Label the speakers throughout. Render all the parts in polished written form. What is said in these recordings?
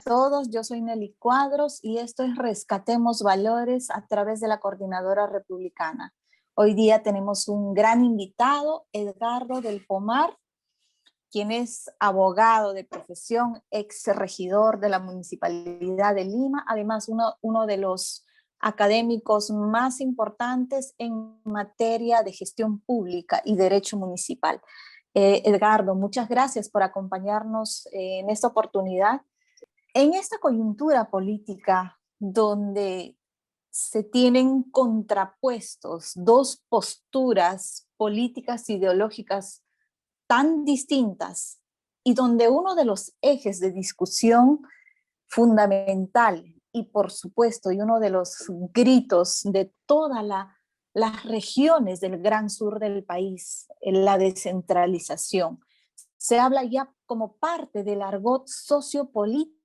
Speaker 1: todos, yo soy Nelly Cuadros y esto es Rescatemos Valores a través de la Coordinadora Republicana. Hoy día tenemos un gran invitado, Edgardo del Pomar, quien es abogado de profesión, ex regidor de la Municipalidad de Lima, además uno de los académicos más importantes en materia de gestión pública y derecho municipal. Edgardo, muchas gracias por acompañarnos en esta oportunidad. En esta coyuntura política donde se tienen contrapuestos dos posturas políticas ideológicas tan distintas y donde uno de los ejes de discusión fundamental y por supuesto y uno de los gritos de todas las regiones del gran sur del país, la descentralización, se habla ya como parte del argot sociopolítico,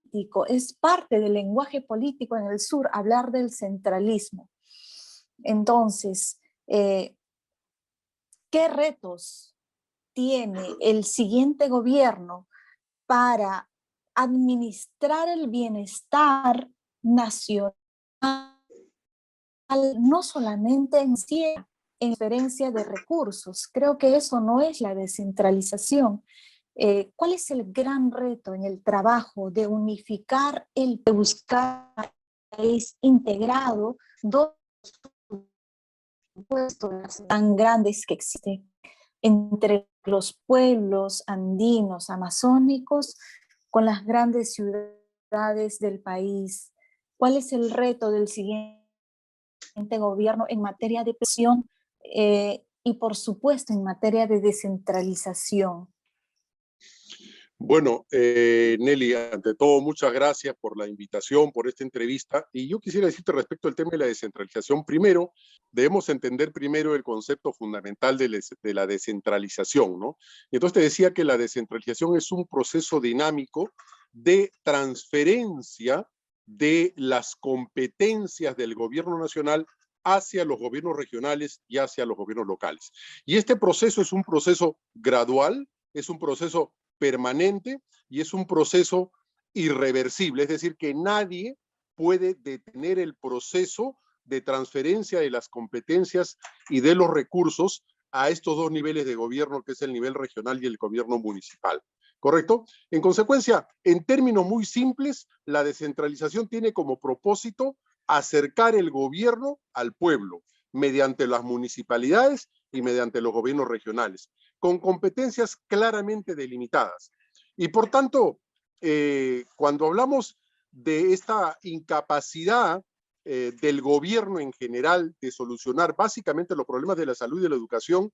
Speaker 1: es parte del lenguaje político en el sur hablar del centralismo. Entonces, ¿qué retos tiene el siguiente gobierno para administrar el bienestar nacional, no solamente en diferencia de recursos? Creo que eso no es la descentralización. ¿Cuál es el gran reto en el trabajo de unificar, de buscar un país integrado, dos puestos tan grandes que existen entre los pueblos andinos, amazónicos, con las grandes ciudades del país? ¿Cuál es el reto del siguiente gobierno en materia de presión y por supuesto en materia de descentralización?
Speaker 2: Bueno, Nelly, ante todo, muchas gracias por la invitación, por esta entrevista. Y yo quisiera decirte respecto al tema de la descentralización. Primero, debemos entender primero el concepto fundamental de la descentralización, ¿no? Y entonces te decía que la descentralización es un proceso dinámico de transferencia de las competencias del gobierno nacional hacia los gobiernos regionales y hacia los gobiernos locales. Y este proceso es un proceso gradual, es un proceso permanente y es un proceso irreversible, es decir, que nadie puede detener el proceso de transferencia de las competencias y de los recursos a estos dos niveles de gobierno, que es el nivel regional y el gobierno municipal. ¿Correcto? En consecuencia, en términos muy simples, la descentralización tiene como propósito acercar el gobierno al pueblo mediante las municipalidades y mediante los gobiernos regionales, con competencias claramente delimitadas. Y por tanto, cuando hablamos de esta incapacidad del gobierno en general de solucionar básicamente los problemas de la salud y de la educación,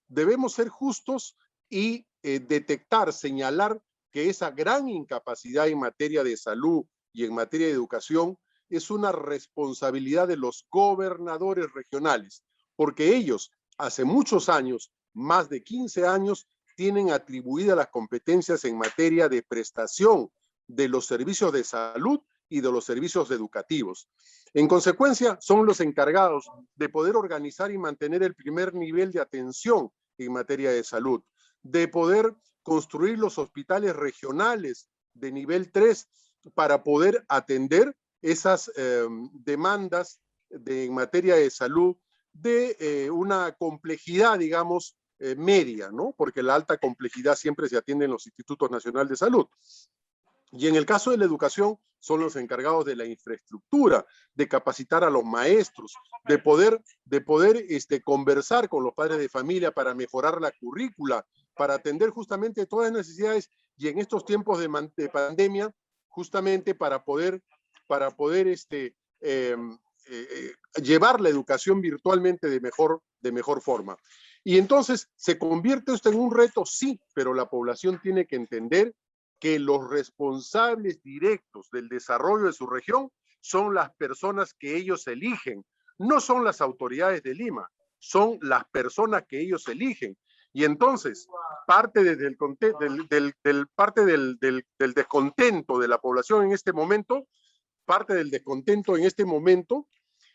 Speaker 2: debemos ser justos y detectar, señalar que esa gran incapacidad en materia de salud y en materia de educación es una responsabilidad de los gobernadores regionales, porque ellos hace muchos años, más de 15 años, tienen atribuidas las competencias en materia de prestación de los servicios de salud y de los servicios educativos. En consecuencia, son los encargados de poder organizar y mantener el primer nivel de atención en materia de salud, de poder construir los hospitales regionales de nivel 3 para poder atender esas demandas en materia de salud de una complejidad, digamos, media, ¿no? Porque la alta complejidad siempre se atiende en los institutos nacionales de salud. Y en el caso de la educación, son los encargados de la infraestructura, de capacitar a los maestros, de poder conversar con los padres de familia para mejorar la currícula, para atender justamente todas las necesidades y en estos tiempos de pandemia, justamente para poder llevar la educación virtualmente de mejor forma. Y entonces, ¿se convierte esto en un reto? Sí, pero la población tiene que entender que los responsables directos del desarrollo de su región son las personas que ellos eligen, no son las autoridades de Lima, son las personas que ellos eligen. Y entonces, parte del descontento de la población en este momento,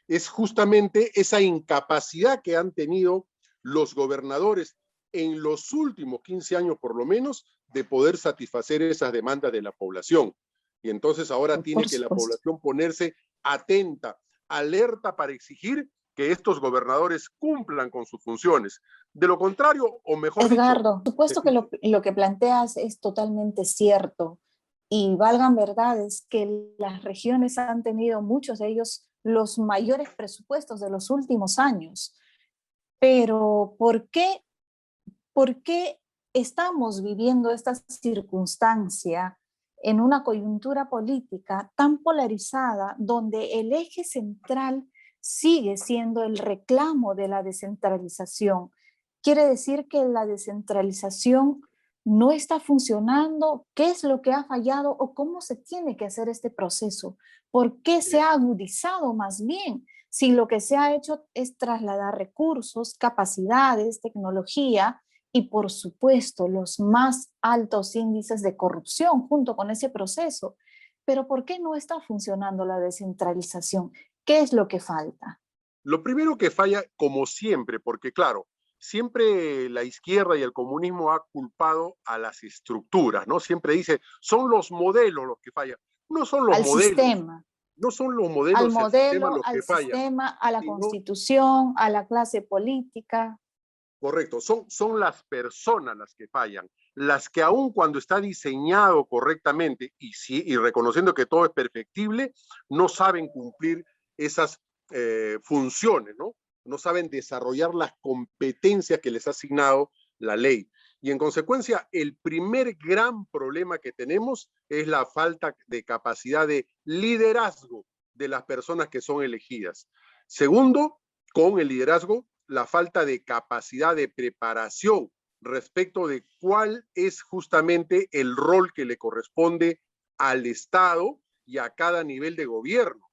Speaker 2: es justamente esa incapacidad que han tenido los gobernadores en los últimos 15 años por lo menos de poder satisfacer esas demandas de la población. Y entonces ahora tiene
Speaker 1: Por
Speaker 2: que la
Speaker 1: supuesto.
Speaker 2: población ponerse atenta, alerta para exigir que estos gobernadores cumplan con sus funciones. De lo contrario, o mejor dicho,
Speaker 1: Edgardo, por supuesto que lo que planteas es totalmente cierto y valgan verdades que las regiones han tenido, muchos de ellos, los mayores presupuestos de los últimos años. Pero por qué estamos viviendo esta circunstancia en una coyuntura política tan polarizada donde el eje central sigue siendo el reclamo de la descentralización? Quiere decir que la descentralización no está funcionando. ¿Qué es lo que ha fallado o cómo se tiene que hacer este proceso? ¿Por qué se ha agudizado más bien? Si lo que se ha hecho es trasladar recursos, capacidades, tecnología y, por supuesto, los más altos índices de corrupción junto con ese proceso. Pero ¿por qué no está funcionando la descentralización? ¿Qué es lo que falta?
Speaker 2: lo primero que falla, como siempre, porque claro, siempre la izquierda y el comunismo ha culpado a las estructuras, ¿no? Siempre dice, son los modelos los que fallan. No son los
Speaker 1: Al
Speaker 2: modelos,
Speaker 1: sistema,
Speaker 2: no son los
Speaker 1: al
Speaker 2: modelos y el sistema
Speaker 1: modelo,
Speaker 2: los
Speaker 1: al
Speaker 2: que fallan,
Speaker 1: sistema, a la
Speaker 2: sino,
Speaker 1: constitución, a la clase política.
Speaker 2: correcto, son las personas las que fallan, las que aun cuando está diseñado correctamente y reconociendo que todo es perfectible, no saben cumplir esas funciones, ¿no? No saben desarrollar las competencias que les ha asignado la ley. Y en consecuencia, el primer gran problema que tenemos es la falta de capacidad de liderazgo de las personas que son elegidas. Segundo, con el liderazgo, la falta de capacidad de preparación respecto de cuál es justamente el rol que le corresponde al Estado y a cada nivel de gobierno.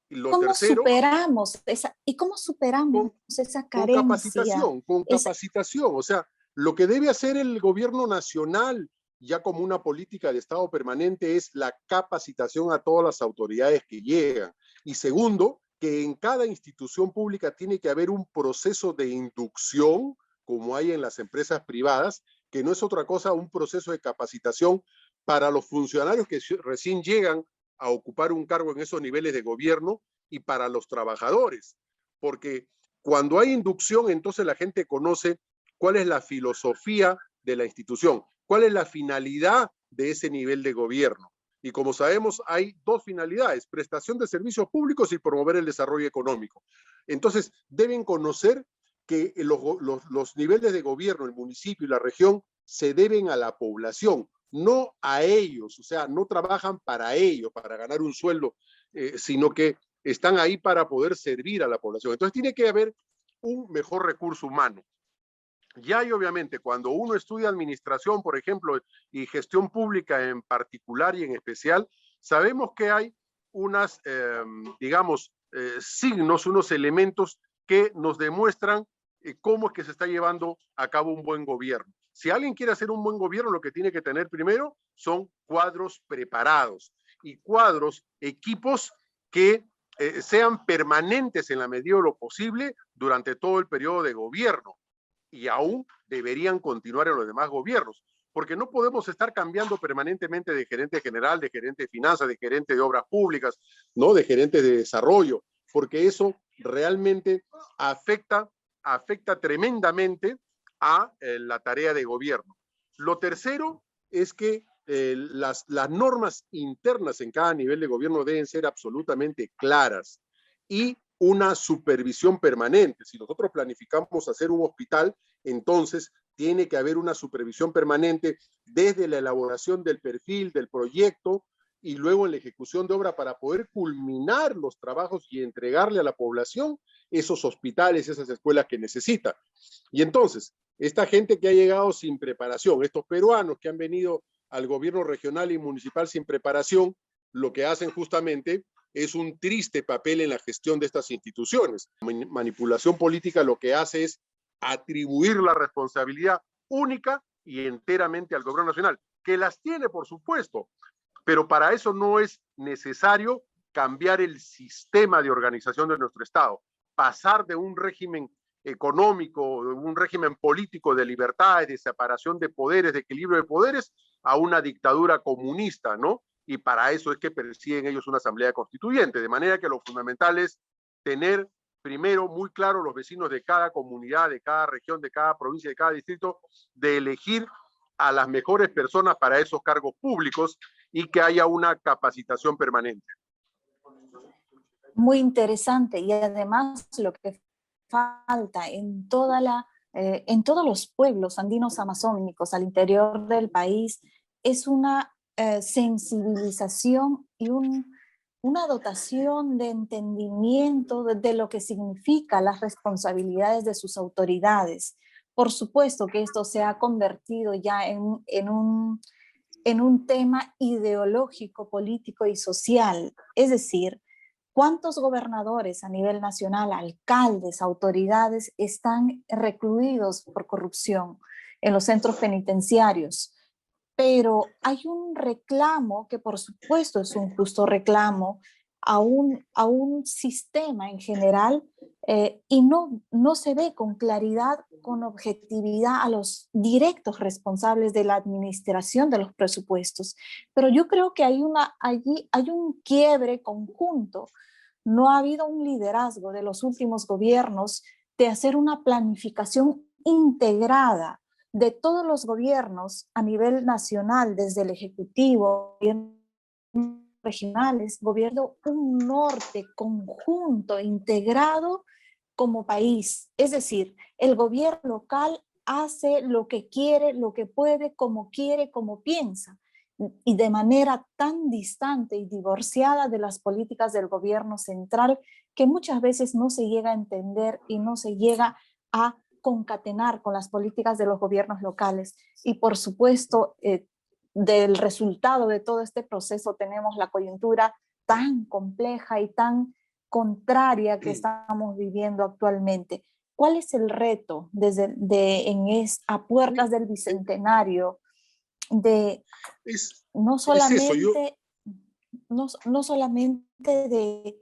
Speaker 2: Y lo
Speaker 1: ¿Cómo
Speaker 2: tercero,
Speaker 1: superamos esa, y cómo superamos
Speaker 2: con,
Speaker 1: esa carencia?
Speaker 2: con
Speaker 1: Esa,
Speaker 2: capacitación. O sea, lo que debe hacer el gobierno nacional, ya como una política de Estado permanente, es la capacitación a todas las autoridades que llegan. Y segundo, que en cada institución pública tiene que haber un proceso de inducción, como hay en las empresas privadas, que no es otra cosa, un proceso de capacitación para los funcionarios que recién llegan a ocupar un cargo en esos niveles de gobierno y para los trabajadores. Porque cuando hay inducción, entonces la gente conoce cuál es la filosofía de la institución, cuál es la finalidad de ese nivel de gobierno. Y como sabemos, hay dos finalidades, prestación de servicios públicos y promover el desarrollo económico. Entonces, deben conocer que los niveles de gobierno, el municipio y la región, se deben a la población, no a ellos, o sea, no trabajan para ellos, para ganar un sueldo, sino que están ahí para poder servir a la población. Entonces tiene que haber un mejor recurso humano. Ya y obviamente cuando uno estudia administración, por ejemplo, y gestión pública en particular y en especial, sabemos que hay unas, digamos, signos, unos elementos que nos demuestran cómo es que se está llevando a cabo un buen gobierno. Si alguien quiere hacer un buen gobierno, lo que tiene que tener primero son cuadros preparados y cuadros, equipos que sean permanentes en la medida de lo posible durante todo el periodo de gobierno y aún deberían continuar en los demás gobiernos, porque no podemos estar cambiando permanentemente de gerente general, de gerente de finanzas, de gerente de obras públicas, ¿no? De gerente de desarrollo, porque eso realmente afecta tremendamente a la tarea de gobierno. Lo tercero es que las normas internas en cada nivel de gobierno deben ser absolutamente claras y una supervisión permanente. Si nosotros planificamos hacer un hospital, entonces tiene que haber una supervisión permanente desde la elaboración del perfil, del proyecto y luego en la ejecución de obra para poder culminar los trabajos y entregarle a la población esos hospitales, esas escuelas que necesita. Y entonces, esta gente que ha llegado sin preparación, estos peruanos que han venido al gobierno regional y municipal sin preparación, lo que hacen justamente es un triste papel en la gestión de estas instituciones. Manipulación política lo que hace es atribuir la responsabilidad única y enteramente al gobierno nacional, que las tiene, por supuesto, pero para eso no es necesario cambiar el sistema de organización de nuestro Estado, pasar de un régimen económico, de un régimen político de libertades, de separación de poderes, de equilibrio de poderes, a una dictadura comunista, ¿no? y para eso es que persiguen ellos una asamblea constituyente, de manera que lo fundamental es tener primero muy claro los vecinos de cada comunidad, de cada región, de cada provincia, de cada distrito, de elegir a las mejores personas para esos cargos públicos y que haya una capacitación permanente.
Speaker 1: Muy interesante, y además lo que falta en en todos los pueblos andinos amazónicos al interior del país es una sensibilización y una dotación de entendimiento de lo que significa las responsabilidades de sus autoridades. Por supuesto que esto se ha convertido ya en un tema ideológico, político y social. Es decir, ¿cuántos gobernadores a nivel nacional, alcaldes, autoridades están recluidos por corrupción en los centros penitenciarios? Pero hay un reclamo que por supuesto es un justo reclamo a un sistema en general, y no se ve con claridad, con objetividad a los directos responsables de la administración de los presupuestos. Pero yo creo que allí hay un quiebre conjunto. No ha habido un liderazgo de los últimos gobiernos de hacer una planificación integrada de todos los gobiernos a nivel nacional, desde el Ejecutivo, regionales, gobierno un norte conjunto, integrado como país. Es decir, el gobierno local hace lo que quiere, lo que puede, como piensa, y de manera tan distante y divorciada de las políticas del gobierno central que muchas veces no se llega a entender y no se llega a concatenar con las políticas de los gobiernos locales. Y por supuesto, del resultado de todo este proceso tenemos la coyuntura tan compleja y tan contraria que estamos viviendo actualmente. ¿Cuál es el reto a puertas del bicentenario de no
Speaker 2: eso,
Speaker 1: solamente, no solamente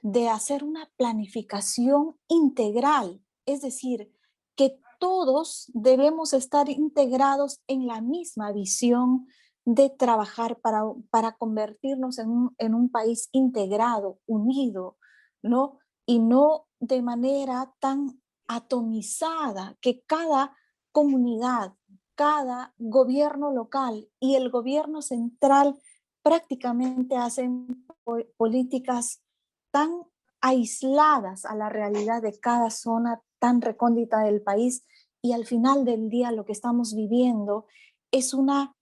Speaker 1: de hacer una planificación integral, es decir, que todos debemos estar integrados en la misma visión de trabajar para convertirnos en un país integrado, unido, ¿no? Y no de manera tan atomizada que cada comunidad, cada gobierno local y el gobierno central prácticamente hacen políticas tan aisladas a la realidad de cada zona tan recóndita del país, y al final del día lo que estamos viviendo es una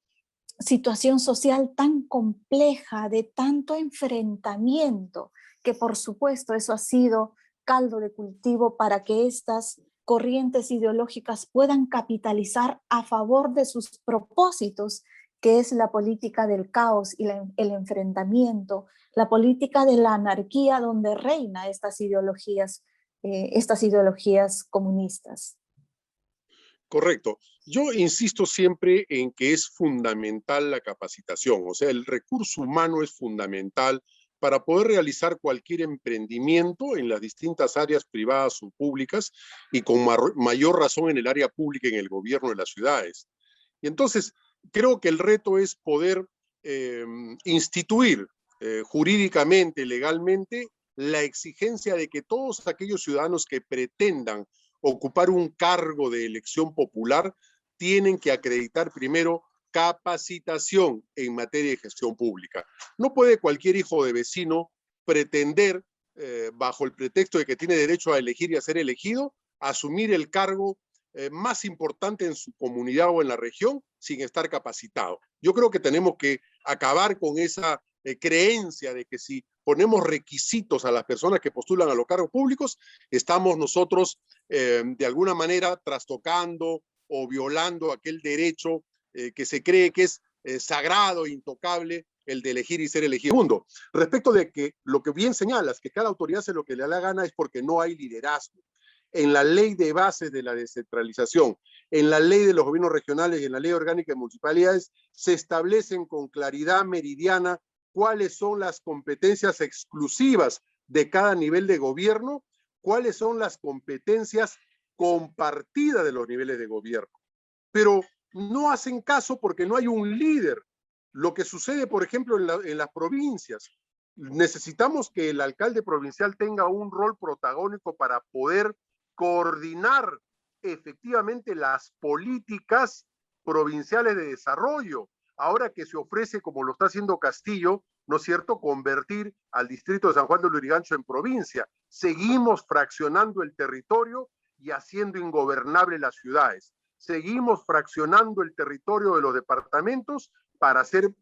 Speaker 1: situación social tan compleja, de tanto enfrentamiento, que por supuesto eso ha sido caldo de cultivo para que estas corrientes ideológicas puedan capitalizar a favor de sus propósitos, que es la política del caos y el enfrentamiento, la política de la anarquía donde reina estas ideologías comunistas.
Speaker 2: Correcto. Yo insisto siempre en que es fundamental la capacitación, o sea, el recurso humano es fundamental para poder realizar cualquier emprendimiento en las distintas áreas privadas o públicas y con mayor razón en el área pública, en el gobierno de las ciudades. Y entonces, creo que el reto es poder instituir jurídicamente, legalmente, la exigencia de que todos aquellos ciudadanos que pretendan ocupar un cargo de elección popular tienen que acreditar primero capacitación en materia de gestión pública. No puede cualquier hijo de vecino pretender, bajo el pretexto de que tiene derecho a elegir y a ser elegido, asumir el cargo más importante en su comunidad o en la región sin estar capacitado. Yo creo que tenemos que acabar con esa creencia de que si ponemos requisitos a las personas que postulan a los cargos públicos, estamos nosotros de alguna manera trastocando o violando aquel derecho que se cree que es sagrado e intocable, el de elegir y ser elegido. Segundo, respecto de que lo que bien señalas, que cada autoridad hace lo que le da la gana, es porque no hay liderazgo. En la ley de bases de la descentralización, en la ley de los gobiernos regionales y en la ley orgánica de municipalidades, se establecen con claridad meridiana cuáles son las competencias exclusivas de cada nivel de gobierno, cuáles son las competencias compartidas de los niveles de gobierno. Pero no hacen caso porque no hay un líder Lo que sucede, por ejemplo, en las provincias. Necesitamos que el alcalde provincial tenga un rol protagónico para poder coordinar efectivamente las políticas provinciales de desarrollo. Ahora que se ofrece, como lo está haciendo Castillo, ¿no es cierto?, convertir al distrito de San Juan de Lurigancho en provincia. Seguimos fraccionando el territorio y haciendo ingobernable las ciudades. Seguimos fraccionando el territorio de los departamentos para hacer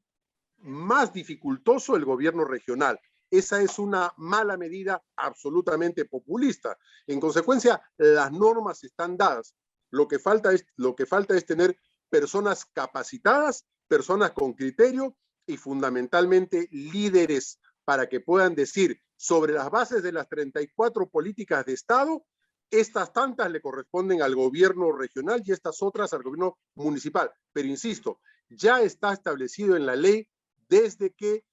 Speaker 2: más dificultoso el gobierno regional. Esa es una mala medida absolutamente populista. En consecuencia, las normas están dadas. Lo que falta es tener personas capacitadas, personas con criterio y fundamentalmente líderes para que puedan decir sobre las bases de las 34 políticas de Estado, estas tantas le corresponden al gobierno regional y estas otras al gobierno municipal. Pero insisto, ya está establecido en la ley desde que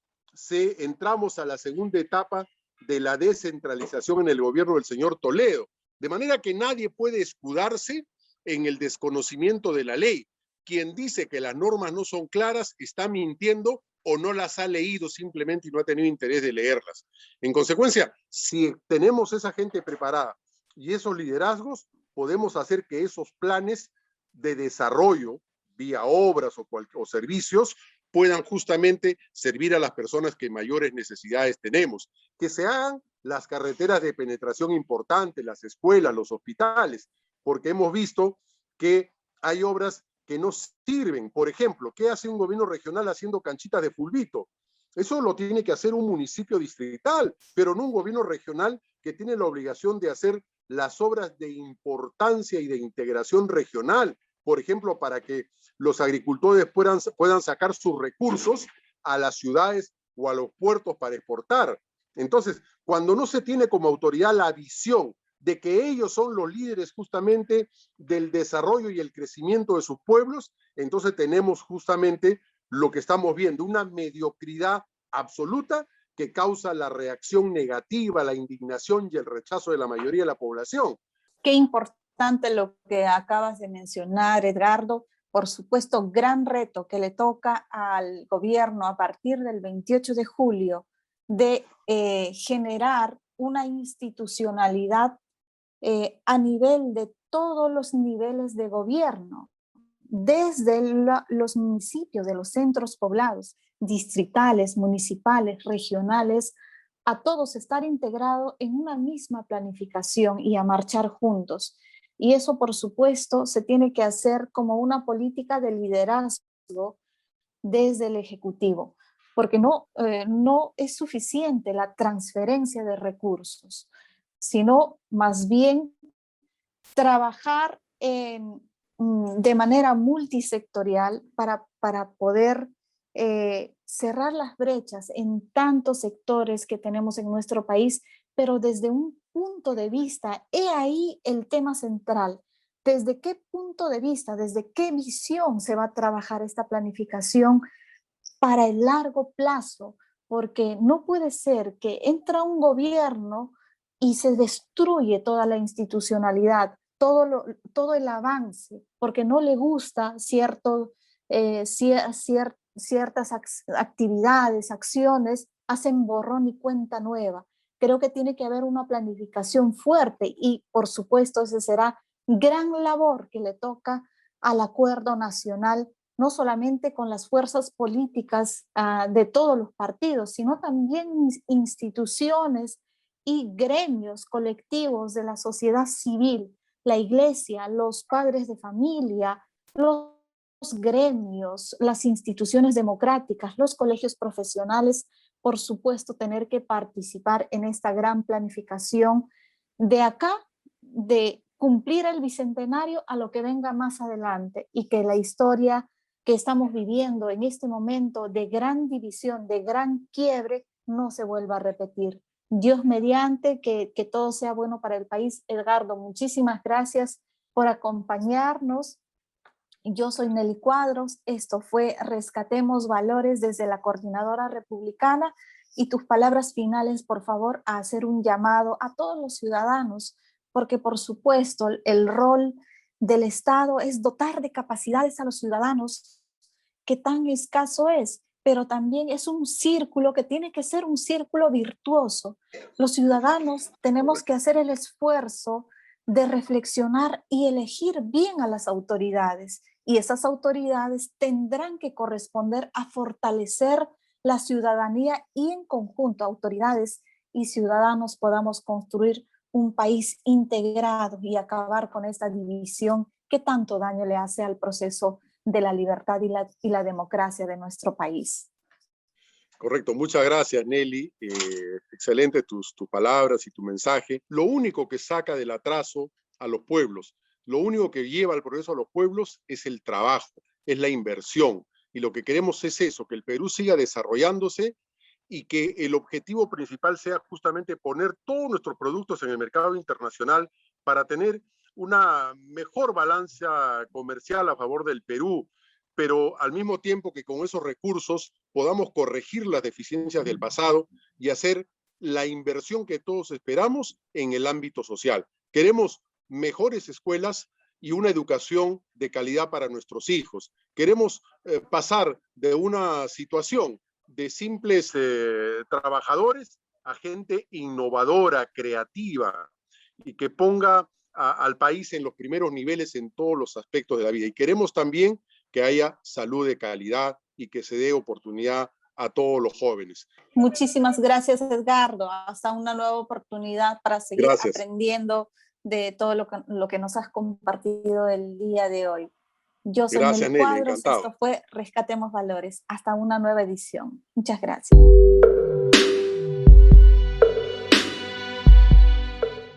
Speaker 2: entramos a la segunda etapa de la descentralización en el gobierno del señor Toledo. De manera que nadie puede escudarse en el desconocimiento de la ley. Quien dice que las normas no son claras está mintiendo o no las ha leído simplemente y no ha tenido interés de leerlas. En consecuencia, si tenemos esa gente preparada y esos liderazgos, podemos hacer que esos planes de desarrollo, vía obras o servicios, puedan justamente servir a las personas que mayores necesidades tenemos. Que se hagan las carreteras de penetración importante, las escuelas, los hospitales, porque hemos visto que hay obras que no sirven. Por ejemplo, ¿qué hace un gobierno regional haciendo canchitas de fulbito? Eso lo tiene que hacer un municipio distrital, pero no un gobierno regional que tiene la obligación de hacer las obras de importancia y de integración regional. Por ejemplo, para que los agricultores puedan sacar sus recursos a las ciudades o a los puertos para exportar. Entonces, cuando no se tiene como autoridad la visión de que ellos son los líderes justamente del desarrollo y el crecimiento de sus pueblos, entonces tenemos justamente lo que estamos viendo, una mediocridad absoluta que causa la reacción negativa, la indignación y el rechazo de la mayoría de la población.
Speaker 1: Qué importante lo que acabas de mencionar, Edgardo. Por supuesto, gran reto que le toca al gobierno a partir del 28 de julio de generar una institucionalidad a nivel de todos los niveles de gobierno, desde los municipios, de los centros poblados, distritales, municipales, regionales, a todos estar integrados en una misma planificación y a marchar juntos. Y eso, por supuesto, se tiene que hacer como una política de liderazgo desde el Ejecutivo, porque no es suficiente la transferencia de recursos, sino más bien trabajar de manera multisectorial para poder cerrar las brechas en tantos sectores que tenemos en nuestro país, pero desde un punto de vista, he ahí el tema central. ¿Desde qué punto de vista, desde qué visión se va a trabajar esta planificación para el largo plazo? Porque no puede ser que entra un gobierno y se destruye toda la institucionalidad, todo el avance, porque no le gusta ciertas actividades, acciones, hacen borrón y cuenta nueva. Creo que tiene que haber una planificación fuerte y, por supuesto, esa será gran labor que le toca al acuerdo nacional, no solamente con las fuerzas políticas de todos los partidos, sino también instituciones y gremios colectivos de la sociedad civil, la iglesia, los padres de familia, los gremios, las instituciones democráticas, los colegios profesionales, por supuesto, tener que participar en esta gran planificación de acá, de cumplir el bicentenario a lo que venga más adelante y que la historia que estamos viviendo en este momento de gran división, de gran quiebre, no se vuelva a repetir. Dios mediante, que todo sea bueno para el país. Edgardo, muchísimas gracias por acompañarnos. Yo soy Nelly Cuadros, esto fue Rescatemos Valores desde la Coordinadora Republicana y tus palabras finales, por favor, a hacer un llamado a todos los ciudadanos, porque por supuesto el rol del Estado es dotar de capacidades a los ciudadanos, que tan escaso es. pero también es un círculo que tiene que ser un círculo virtuoso. Los ciudadanos tenemos que hacer el esfuerzo de reflexionar y elegir bien a las autoridades, y esas autoridades tendrán que corresponder a fortalecer la ciudadanía, y en conjunto, autoridades y ciudadanos, podamos construir un país integrado y acabar con esta división que tanto daño le hace al proceso de la libertad y la democracia de nuestro país.
Speaker 2: Correcto, muchas gracias, Nelly. Excelente tus palabras y tu mensaje. Lo único que saca del atraso a los pueblos, lo único que lleva al progreso a los pueblos es el trabajo, es la inversión. Y lo que queremos es eso, que el Perú siga desarrollándose y que el objetivo principal sea justamente poner todos nuestros productos en el mercado internacional para tener una mejor balanza comercial a favor del Perú, pero al mismo tiempo que con esos recursos podamos corregir las deficiencias del pasado y hacer la inversión que todos esperamos en el ámbito social. Queremos mejores escuelas y una educación de calidad para nuestros hijos. Queremos pasar de una situación de simples trabajadores a gente innovadora, creativa y que ponga al país en los primeros niveles en todos los aspectos de la vida. Y queremos también que haya salud de calidad y que se dé oportunidad a todos los jóvenes.
Speaker 1: Muchísimas gracias, Edgardo. Hasta una nueva oportunidad para seguir
Speaker 2: Gracias.
Speaker 1: aprendiendo de todo lo que nos has compartido el día de hoy. Yo soy
Speaker 2: Gracias,
Speaker 1: Nelly
Speaker 2: Nelly,
Speaker 1: Cuadros,
Speaker 2: encantado.
Speaker 1: esto fue Rescatemos Valores. Hasta una nueva edición. Muchas gracias.